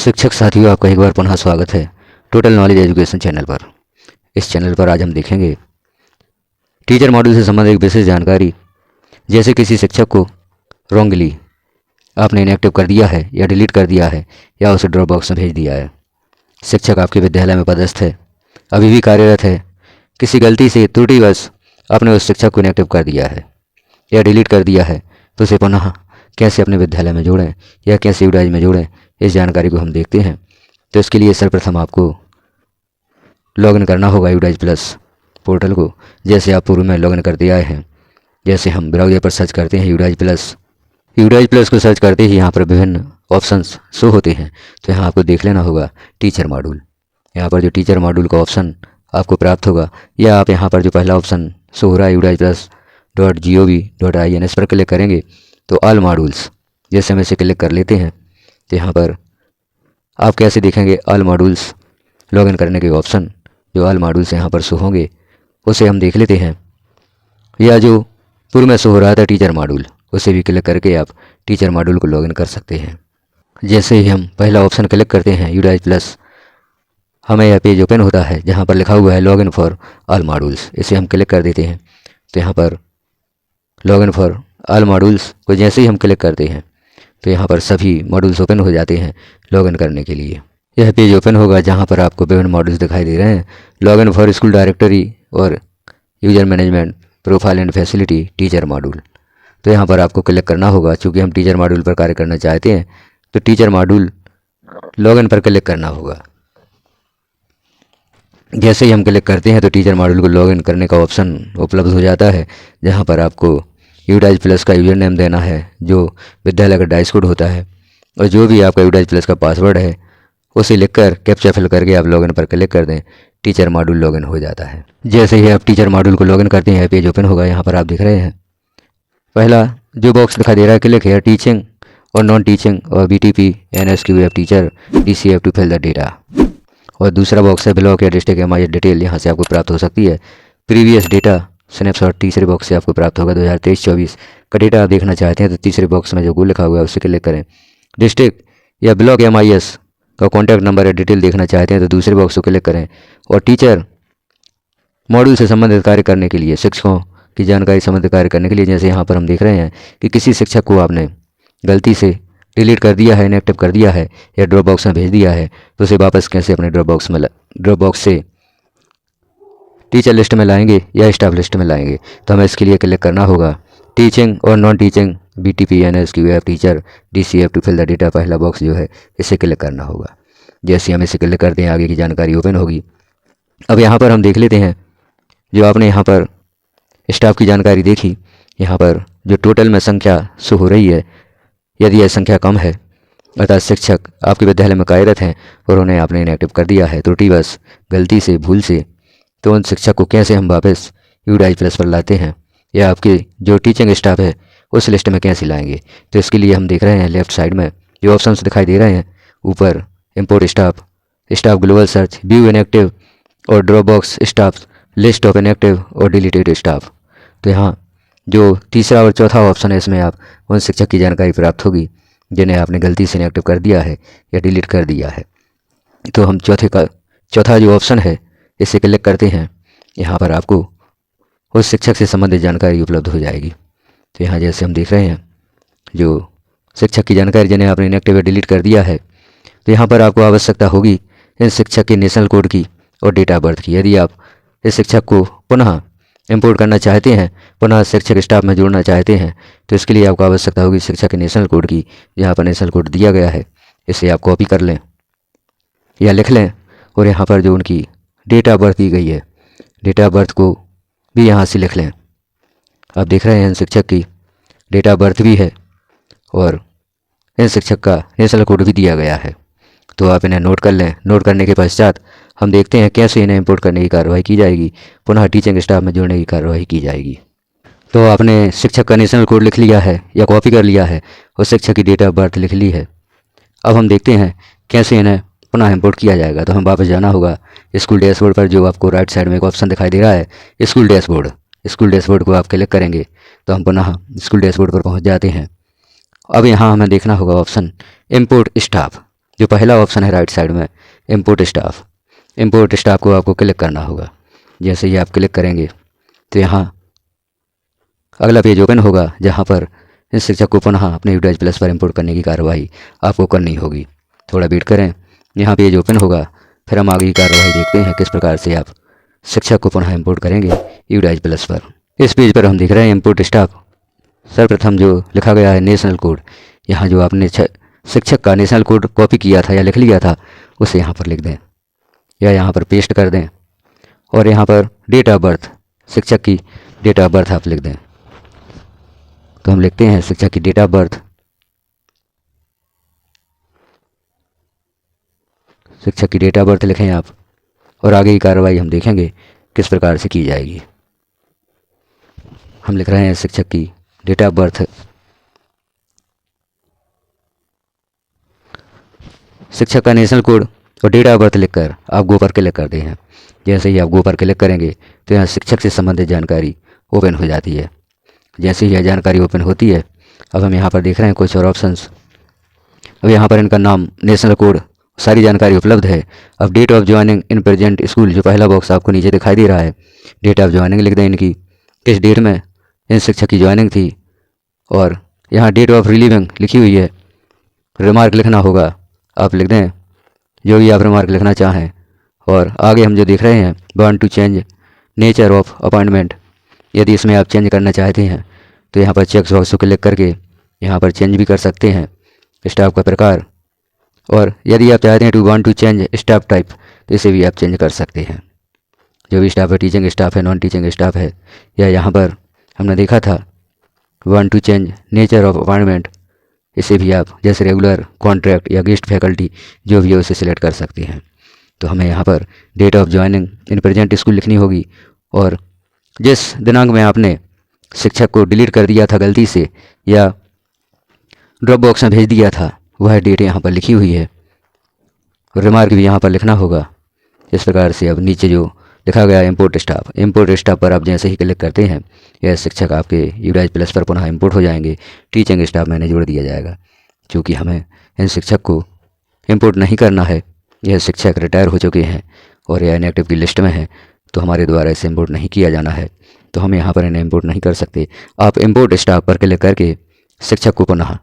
शिक्षक साथियों, आपका एक बार पुनः स्वागत है टोटल नॉलेज एजुकेशन चैनल पर। इस चैनल पर आज हम देखेंगे टीचर मॉड्यूल से संबंधित एक विशेष जानकारी। जैसे किसी शिक्षक को रॉन्गली आपने इनएक्टिव कर दिया है या डिलीट कर दिया है या उसे ड्रॉप बॉक्स में भेज दिया है। शिक्षक आपके विद्यालय में पदस्थ है, अभी भी कार्यरत है, किसी गलती से त्रुटिवश आपने उस शिक्षक को इनएक्टिव कर दिया है या डिलीट कर दिया है, तो उसे पुनः कैसे अपने विद्यालय में जोड़ें या कैसे यूडाइज में जोड़ें, इस जानकारी को हम देखते हैं। तो इसके लिए सर्वप्रथम आपको लॉगिन करना होगा यूडाइज प्लस पोर्टल को। जैसे आप पूर्व में लॉगिन करते आए हैं, जैसे हम ब्राउज़र पर सर्च करते हैं यूडाइज प्लस को सर्च करते ही यहाँ पर विभिन्न ऑप्शंस शो होते हैं। तो यहाँ आपको देख लेना होगा टीचर मॉड्यूल। यहाँ पर जो टीचर मॉड्यूल का ऑप्शन आपको प्राप्त होगा, या आप यहाँ पर जो पहला ऑप्शन शो हो रहा है udajplus.gov.in, इस पर क्लिक करेंगे तो ऑल मॉड्यूल्स, जैसे हम इसे क्लिक कर लेते हैं तो यहाँ पर आप कैसे देखेंगे ऑल मॉड्यूल्स लॉगिन करने के ऑप्शन। जो ऑल मॉड्यूल्स यहाँ पर शो होंगे उसे हम देख लेते हैं, या जो पूर्व में शो हो रहा था टीचर मॉड्यूल, उसे भी क्लिक करके आप टीचर मॉड्यूल को लॉगिन कर सकते हैं। जैसे ही हम पहला ऑप्शन क्लिक करते हैं यूडाइज प्लस, हमें यह पेज ओपन होता है जहाँ पर लिखा हुआ है लॉगिन फॉर ऑल मॉड्यूल्स। इसे हम क्लिक कर देते हैं तो यहाँ पर लॉगिन फॉर ऑल मॉड्यूल्स को जैसे ही हम क्लिक करते हैं तो यहाँ पर सभी मॉड्यूल्स ओपन हो जाते हैं लॉगिन करने के लिए। यह पेज ओपन होगा जहाँ पर आपको विभिन्न मॉड्यूल्स दिखाई दे रहे हैं। लॉगिन फॉर स्कूल डायरेक्टरी और user management, profile and facility, teacher module. तो यहाँ पर आपको क्लिक करना होगा। चूँकि हम टीचर मॉड्यूल पर कार्य करना चाहते हैं तो टीचर मॉड्यूल लॉगिन पर क्लिक करना होगा। जैसे ही हम क्लिक करते हैं तो टीचर मॉड्यूल को लॉगिन करने का ऑप्शन उपलब्ध हो जाता है, जहाँ पर आपको यूडाइज प्लस का यूजर नेम देना है जो विद्यालय का डाइस कोड होता है, और जो भी आपका यूडाइज प्लस का पासवर्ड है उसे लिखकर कैप्चा फिल करके आप लॉगिन पर क्लिक कर दें। टीचर मॉड्यूल लॉगिन हो जाता है। जैसे ही आप टीचर मॉड्यूल को लॉगिन करते हैं पेज ओपन होगा। यहाँ पर आप दिख रहे हैं पहला जो बॉक्स दिखाई दे रहा है, क्लिक है टीचिंग और नॉन टीचिंग और BTP NSQF teacher DCF to fill the data. और दूसरा बॉक्स है ब्लॉक या डिस्ट्रिक्ट MIS डिटेल, यहाँ से आपको प्राप्त हो सकती है। प्रीवियस डेटा स्नैपशॉट तीसरे बॉक्स से आपको प्राप्त होगा। 2023-24 का डेटा आप देखना चाहते हैं तो तीसरे बॉक्स में जो गोल लिखा हुआ है उसे क्लिक करें। डिस्ट्रिक्ट या ब्लॉक MIS का कॉन्टैक्ट नंबर या डिटेल देखना चाहते हैं तो दूसरे बॉक्स को क्लिक करें। और टीचर मॉड्यूल से संबंधित कार्य करने के लिए, शिक्षकों की जानकारी संबंधित कार्य करने के लिए, जैसे यहाँ पर हम देख रहे हैं कि किसी शिक्षक को आपने गलती से डिलीट कर दिया है, इनएक्टिव कर दिया है या ड्रॉप बॉक्स में भेज दिया है, तो उसे वापस कैसे अपने ड्रॉप बॉक्स से टीचर लिस्ट में लाएंगे या स्टाफ लिस्ट में लाएंगे। तो हमें इसके लिए क्लिक करना होगा टीचिंग और non teaching BTP NSQF teacher DCF to fill the data, पहला बॉक्स जो है इसे क्लिक करना होगा। जैसे हम इसे क्लिक करते हैं आगे की जानकारी ओपन होगी। अब यहाँ पर हम देख लेते हैं जो आपने यहाँ पर स्टाफ की जानकारी देखी, यहाँ पर जो टोटल में संख्या शो हो रही है, यदि यह संख्या कम है अर्थात शिक्षक आपके विद्यालय में कार्यरत हैं और उन्हें आपने इनएक्टिव कर दिया है त्रुटिवश, गलती से, भूल से, तो उन शिक्षक को कैसे हम वापस यूडाइज प्लस पर लाते हैं या आपके जो टीचिंग स्टाफ है उस लिस्ट में कैसे लाएंगे। तो इसके लिए हम देख रहे हैं लेफ्ट साइड में जो ऑप्शंस दिखाई दे रहे हैं, ऊपर import staff, staff global search, view inactive और drop box staff, list of inactive और डिलीटेड स्टाफ। तो यहाँ जो तीसरा और चौथा ऑप्शन है इसमें आप उन शिक्षक की जानकारी प्राप्त होगी जिन्हें आपने गलती से इनएक्टिव कर दिया है या डिलीट कर दिया है। तो हम चौथा जो ऑप्शन है इसे क्लिक करते हैं। यहाँ पर आपको उस शिक्षक से संबंधित जानकारी उपलब्ध हो जाएगी। तो यहाँ जैसे हम देख रहे हैं जो शिक्षक की जानकारी जिन्हें आपने इनएक्टिव या डिलीट कर दिया है, तो यहाँ पर आपको आवश्यकता होगी इन शिक्षक के नेशनल कोड की और डेट ऑफ बर्थ की। यदि आप इस शिक्षक को पुनः इंपोर्ट करना चाहते हैं, पुनः शिक्षक स्टाफ में जोड़ना चाहते हैं, तो इसके लिए आपको आवश्यकता होगी शिक्षक के नेशनल कोड की। यहाँ पर नेशनल कोड दिया गया है, इसे आप कॉपी कर लें या लिख लें, और यहाँ पर जो उनकी डेट ऑफ बर्थ दी गई है, डेट ऑफ बर्थ को भी यहाँ से लिख लें। आप देख रहे हैं इन शिक्षक की डेट ऑफ बर्थ भी है और इन शिक्षक का नेशनल कोड भी दिया गया है। तो आप इन्हें नोट कर लें। नोट करने के पश्चात हम देखते हैं कैसे इन्हें इंपोर्ट करने की कार्रवाई की जाएगी, पुनः टीचिंग स्टाफ में जोड़ने की कार्रवाई की जाएगी। तो आपने शिक्षक का नेशनल कोड लिख लिया है या कॉपी कर लिया है और शिक्षक की डेट ऑफ बर्थ लिख ली है। अब हम देखते हैं कैसे इन्हें पुनः इंपोर्ट किया जाएगा। तो हम वापस जाना होगा स्कूल डैशबोर्ड पर, जो आपको राइट साइड में एक ऑप्शन दिखाई दे रहा है स्कूल डैशबोर्ड। स्कूल डैशबोर्ड को आप क्लिक करेंगे तो हम पुनः स्कूल डैशबोर्ड पर पहुंच जाते हैं। अब यहाँ हमें देखना होगा ऑप्शन इंपोर्ट स्टाफ। जो पहला ऑप्शन है राइट साइड में इम्पोर्ट स्टाफ, इम्पोर्ट स्टाफ को आपको क्लिक करना होगा। जैसे ही आप क्लिक करेंगे तो यहाँ अगला पेज ओपन होगा, जहाँ पर इस शिक्षक को पुनः अपने यूडाइज प्लस पर इंपोर्ट करने की कार्रवाई आपको करनी होगी। थोड़ा वेट करें, यहाँ पेज ओपन होगा, फिर हम आगे की कार्रवाई देखते हैं किस प्रकार से आप शिक्षक को पुनः इंपोर्ट करेंगे यूडाइज प्लस पर। इस पेज पर हम देख रहे हैं इंपोर्ट स्टाफ। सर्वप्रथम जो लिखा गया है नेशनल कोड, यहाँ जो आपने शिक्षक का नेशनल कोड कॉपी किया था या लिख लिया था उसे यहाँ पर लिख दें या यहाँ पर पेस्ट कर दें, और यहाँ पर डेट ऑफ बर्थ, शिक्षक की डेट ऑफ बर्थ आप लिख दें। तो हम लिखते हैं शिक्षक की डेट ऑफ बर्थ, शिक्षक की डेट ऑफ बर्थ लिखें आप, और आगे की कार्रवाई हम देखेंगे किस प्रकार से की जाएगी। हम लिख रहे हैं शिक्षक की डेट ऑफ बर्थ, शिक्षक का नेशनल कोड और डेट ऑफ बर्थ लिखकर आप गो पर क्लिक करते हैं। जैसे ही आप गो पर क्लिक करेंगे तो यहाँ शिक्षक से संबंधित जानकारी ओपन हो जाती है। जैसे ही यह जानकारी ओपन होती है, अब हम यहाँ पर देख रहे हैं कुछ और ऑप्शंस। अब यहाँ पर इनका नाम, नेशनल कोड, सारी जानकारी उपलब्ध है। अब date of joining in present school, जो पहला बॉक्स आपको नीचे दिखाई दे रहा है, डेट ऑफ ज्वाइनिंग लिख दें इनकी, किस डेट में इन शिक्षक की ज्वाइनिंग थी, और यहाँ डेट ऑफ रिलीविंग लिखी हुई है। रिमार्क लिखना होगा, आप लिख दें जो भी आप रिमार्क लिखना चाहें। और आगे हम जो देख रहे हैं want to change nature of appointment, यदि इसमें आप चेंज करना चाहते हैं तो यहाँ पर चेक बॉक्स को क्लिक करके यहाँ पर चेंज भी कर सकते हैं स्टाफ का प्रकार। और यदि आप चाहते हैं to want to change staff type तो इसे भी आप चेंज कर सकते हैं। जो भी स्टाफ है, टीचिंग स्टाफ है, नॉन टीचिंग स्टाफ है, या यहाँ पर हमने देखा था want to change nature of appointment, इसे भी आप जैसे रेगुलर, कॉन्ट्रैक्ट या गेस्ट फैकल्टी जो भी है उसे सिलेक्ट कर सकते हैं। तो हमें यहाँ पर date of joining in present school लिखनी होगी, और जिस दिनांक में आपने शिक्षक को डिलीट कर दिया था गलती से या ड्रॉप बॉक्स में भेज दिया था वह डेट यहाँ पर लिखी हुई है। रिमार्क भी यहाँ पर लिखना होगा। इस प्रकार से अब नीचे जो लिखा गया इंपोर्ट स्टाफ, इंपोर्ट स्टाफ पर आप जैसे ही क्लिक करते हैं यह शिक्षक आपके यूडाइज प्लस पर पुनः इंपोर्ट हो जाएंगे। टीचिंग स्टाफ मैंने जोड़ दिया जाएगा, क्योंकि हमें इन शिक्षक को इंपोर्ट नहीं करना है। यह शिक्षक रिटायर हो चुके हैं और यह इनएक्टिव की लिस्ट में है, तो हमारे द्वारा इसे इंपोर्ट नहीं किया जाना है, तो हम यहाँ पर इन्हें इंपोर्ट नहीं कर सकते। आप इंपोर्ट स्टाफ पर क्लिक करके शिक्षक को पुनः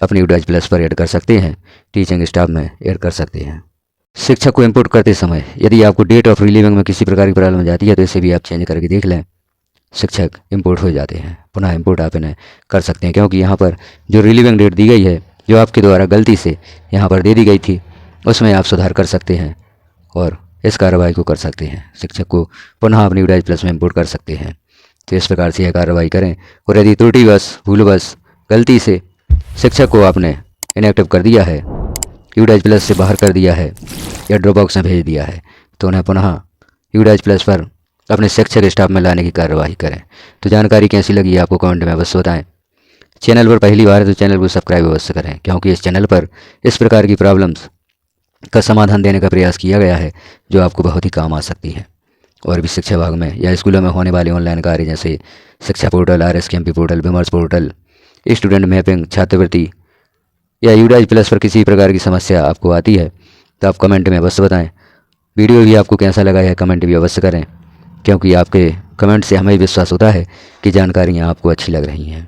अपनी यूडाइज प्लस पर ऐड कर सकते हैं, टीचिंग स्टाफ में ऐड कर सकते हैं। शिक्षक को इंपोर्ट करते समय यदि आपको डेट ऑफ रिलीविंग में किसी प्रकार की प्रॉब्लम हो जाती है तो इसे भी आप चेंज करके देख लें, शिक्षक इंपोर्ट हो जाते हैं। पुनः इंपोर्ट आप इन्हें कर सकते हैं, क्योंकि यहाँ पर जो रिलीविंग डेट दी गई है जो आपके द्वारा गलती से यहाँ पर दे दी गई थी उसमें आप सुधार कर सकते हैं और इस कार्रवाई को कर सकते हैं। शिक्षक को पुनः अपनी यूडाइज प्लस में इंपोर्ट कर सकते हैं। तो इस प्रकार से यह कार्रवाई करें। और यदि त्रुटिवश, भूलवश, गलती से शिक्षक को आपने इनएक्टिव कर दिया है, यूडाइज प्लस से बाहर कर दिया है या ड्रॉप बॉक्स में भेज दिया है, तो उन्हें पुनः यूडाइज प्लस पर अपने शिक्षक स्टाफ में लाने की कार्यवाही करें। तो जानकारी कैसी लगी आपको कमेंट में अवश्य बताएं। चैनल पर पहली बार है तो चैनल को सब्सक्राइब अवश्य करें, क्योंकि इस चैनल पर इस प्रकार की प्रॉब्लम्स का समाधान देने का प्रयास किया गया है जो आपको बहुत ही काम आ सकती है। और भी शिक्षा विभाग में या स्कूलों में होने वाले ऑनलाइन कार्य जैसे शिक्षा पोर्टल, RSKMP पोर्टल, विमर्श पोर्टल, स्टूडेंट मैपिंग, छात्रवृत्ति या यूडाइज प्लस पर किसी प्रकार की समस्या आपको आती है तो आप कमेंट में अवश्य बताएं। वीडियो भी आपको कैसा लगा है कमेंट भी अवश्य करें, क्योंकि आपके कमेंट से हमें विश्वास होता है कि जानकारियाँ आपको अच्छी लग रही हैं।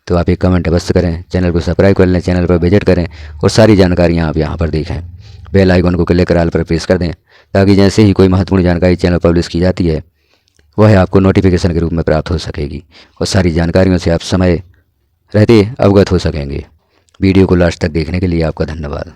तो आप एक कमेंट अवश्य करें, चैनल को सब्सक्राइब कर लें, चैनल पर विजिट करें और सारी जानकारियाँ आप यहाँ पर देखें। बेल आइकन को क्लिक कर ऑल पर प्रेस कर दें, ताकि जैसे ही कोई महत्वपूर्ण जानकारी चैनल पब्लिश की जाती है वह आपको नोटिफिकेशन के रूप में प्राप्त हो सकेगी और सारी जानकारियों से आप समय रहते अवगत हो सकेंगे। वीडियो को लास्ट तक देखने के लिए आपका धन्यवाद।